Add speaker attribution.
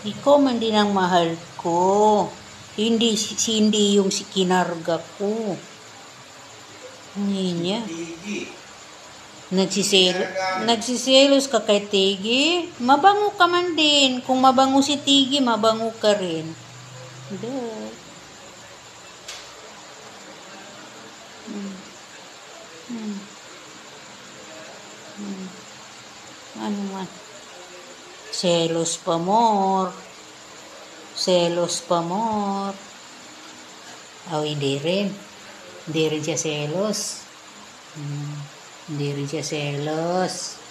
Speaker 1: Ikaw man din ang mahal ko. Hindi yung kinarga ko. Niya. Nagsiselos ka kay Tigi? Mabango ka man din. Kung mabango si Tigi, mabango ka rin. Ano man? Selos pa more. Selos pa more. Hindi rin. Hindi rin siya selos. Hindi rin siya selos.